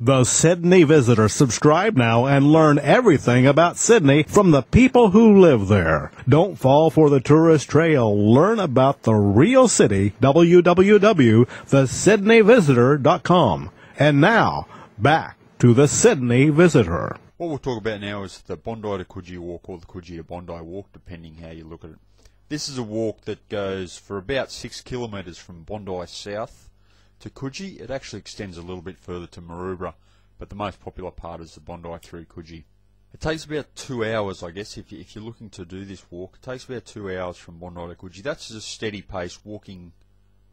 The Sydney Visitor. Subscribe now and learn everything about Sydney from the people who live there. Don't fall for the tourist trail. Learn about the real city. www.thesydneyvisitor.com. And now, back to the Sydney Visitor. What we'll talk about now is the Bondi to Coogee walk, or the Coogee to Bondi walk, depending how you look at it. This is a walk that goes for about 6 kilometres from Bondi south to Coogee. It actually extends a little bit further to Maroubra, but the most popular part is the Bondi through Coogee. It takes about 2 hours, I guess, if you're looking to do this walk. It takes about 2 hours from Bondi to Coogee. That's a steady pace, walking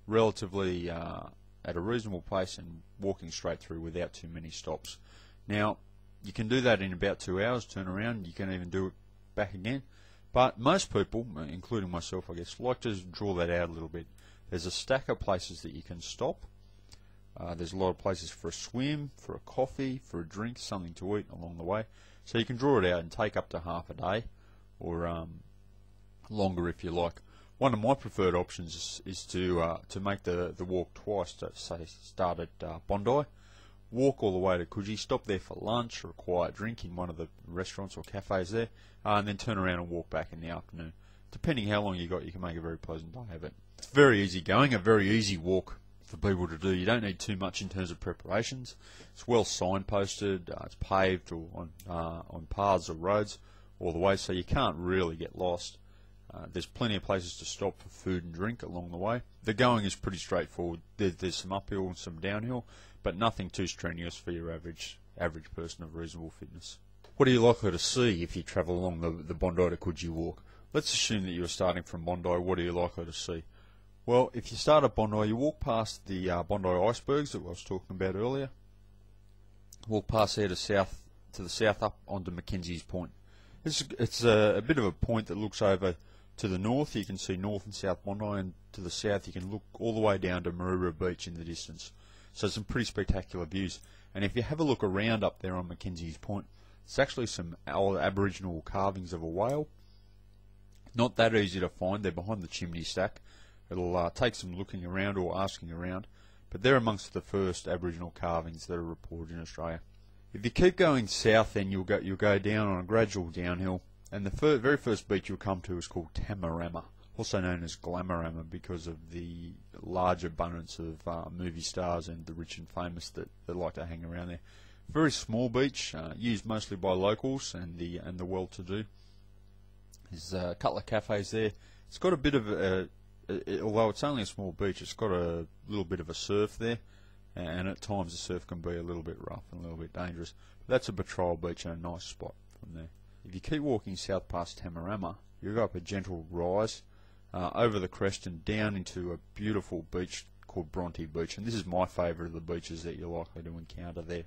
relatively at a reasonable pace and walking straight through without too many stops. Now, you can do that in about 2 hours, turn around, you can even do it back again. But most people, including myself, I guess, like to draw that out a little bit. There's a stack of places that you can stop. There's a lot of places for a swim, for a coffee, for a drink, something to eat along the way. So you can draw it out and take up to half a day, or longer if you like. One of my preferred options is to make the walk twice. To say start at Bondi, walk all the way to Coogee, stop there for lunch or a quiet drink in one of the restaurants or cafes there, and then turn around and walk back in the afternoon. Depending how long you got, you can make a very pleasant day of it. It's very easy going, a very easy walk for people to do. You don't need too much in terms of preparations. It's well signposted, it's paved or on paths or roads all the way, so you can't really get lost. There's plenty of places to stop for food and drink along the way. The going is pretty straightforward. There's some uphill and some downhill, but nothing too strenuous for your average person of reasonable fitness. What are you likely to see if you travel along the Bondi to Coogee walk? Let's assume that you're starting from Bondi. What are you likely to see? Well, if you start at Bondi, you walk past the Bondi icebergs that I was talking about earlier. Walk past there to the south up onto Mackenzie's Point. It's a bit of a point that looks over to the north. You can see North and South Bondi, and to the south you can look all the way down to Maroubra Beach in the distance. So some pretty spectacular views. And if you have a look around up there on Mackenzie's Point, it's actually some old Aboriginal carvings of a whale. Not that easy to find. They're behind the chimney stack. It'll take some looking around or asking around, but they're amongst the first Aboriginal carvings that are reported in Australia. If you keep going south, then you'll go down on a gradual downhill, and the very first beach you'll come to is called Tamarama, also known as Glamorama because of the large abundance of movie stars and the rich and famous that like to hang around there. Very small beach, used mostly by locals and the well-to-do. There's a couple of cafes there. It's got a bit of although it's only a small beach, it's got a little bit of a surf there, and at times the surf can be a little bit rough and a little bit dangerous. But that's a patrol beach and a nice spot from there. If you keep walking south past Tamarama, you go up a gentle rise over the crest and down into a beautiful beach called Bondi Beach, and this is my favourite of the beaches that you're likely to encounter there.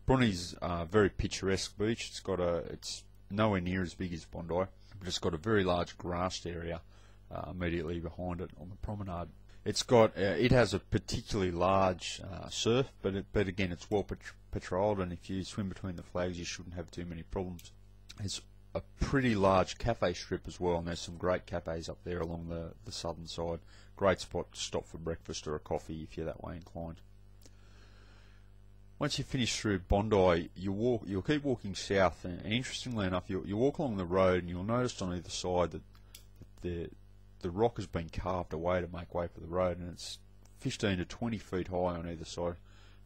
Bondi's a very picturesque beach. It's nowhere near as big as Bondi, but it's got a very large grassed area immediately behind it on the promenade. It has a particularly large surf, but again it's well patrolled, and if you swim between the flags you shouldn't have too many problems. It's a pretty large cafe strip as well, and there's some great cafes up there along the southern side. Great spot to stop for breakfast or a coffee if you're that way inclined. Once you finish through Bondi, you'll keep walking south, and interestingly enough, you'll walk along the road and you'll notice on either side that the rock has been carved away to make way for the road, and it's 15 to 20 feet high on either side.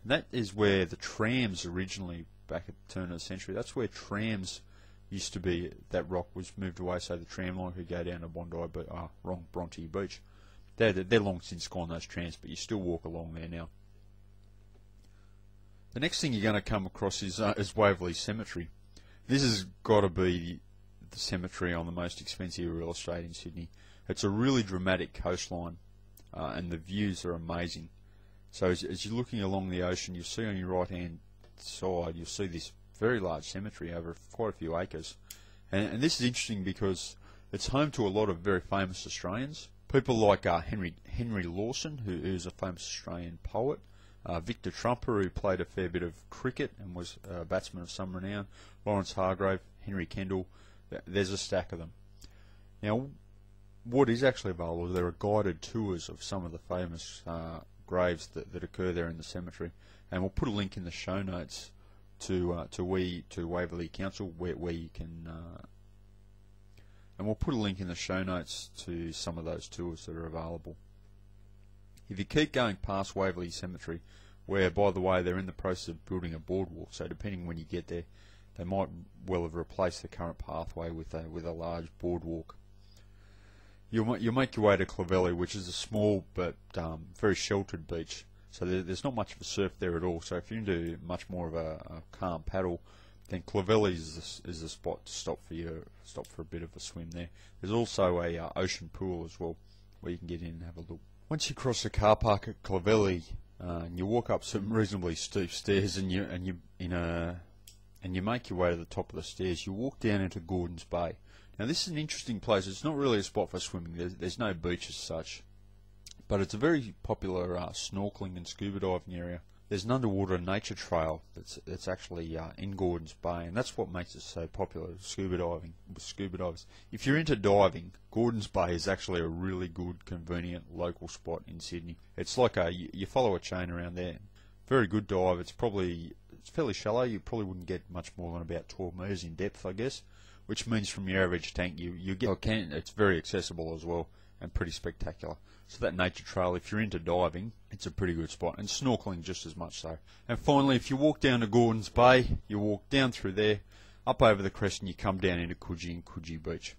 And that is where the trams originally, back at the turn of the century, that's where trams used to be. That rock was moved away so the tram line could go down to Bondi Beach. They're long since gone, those trams, but you still walk along there now. The next thing you're going to come across is Waverley Cemetery. This has got to be the cemetery on the most expensive real estate in Sydney. It's a really dramatic coastline, and the views are amazing. So as you're looking along the ocean, you'll see on your right-hand side, you'll see this very large cemetery over quite a few acres. And this is interesting because it's home to a lot of very famous Australians. People like Henry Lawson, who's a famous Australian poet, Victor Trumper, who played a fair bit of cricket and was a batsman of some renown, Lawrence Hargrave, Henry Kendall. There's a stack of them. Now, what is actually available, there are guided tours of some of the famous graves that occur there in the cemetery. And we'll put a link in the show notes to Waverley Council where you can, and we'll put a link in the show notes to some of those tours that are available. If you keep going past Waverley Cemetery, where, by the way, they're in the process of building a boardwalk, so depending when you get there, they might well have replaced the current pathway with a large boardwalk. You'll make your way to Clovelly, which is a small but very sheltered beach. So there's not much of a surf there at all. So if you're into much more of a calm paddle, then Clovelly is the spot to stop for a bit of a swim there. There's also a ocean pool as well, where you can get in and have a look. Once you cross the car park at Clovelly, and you walk up some reasonably steep stairs, and you make your way to the top of the stairs, you walk down into Gordon's Bay. Now this is an interesting place. It's not really a spot for swimming. There's no beach as such, but it's a very popular snorkeling and scuba diving area. There's an underwater nature trail that's actually in Gordon's Bay, and that's what makes it so popular with scuba divers. If you're into diving, Gordon's Bay is actually a really good, convenient local spot in Sydney. It's like you follow a chain around there. Very good dive. It's fairly shallow. You probably wouldn't get much more than about 12 metres in depth, I guess, which means from your average tank you get. It's very accessible as well and pretty spectacular. So that nature trail, if you're into diving, it's a pretty good spot, and snorkeling just as much so. And finally, if you walk down to Gordon's Bay, you walk down through there, up over the crest, and you come down into Coogee and Coogee Beach.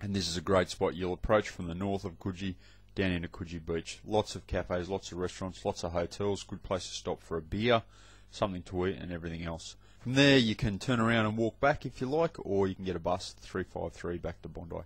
And this is a great spot. You'll approach from the north of Coogee down into Coogee Beach. Lots of cafes, lots of restaurants, lots of hotels, good place to stop for a beer, something to eat, and everything else. From there, you can turn around and walk back if you like, or you can get a bus 353 back to Bondi.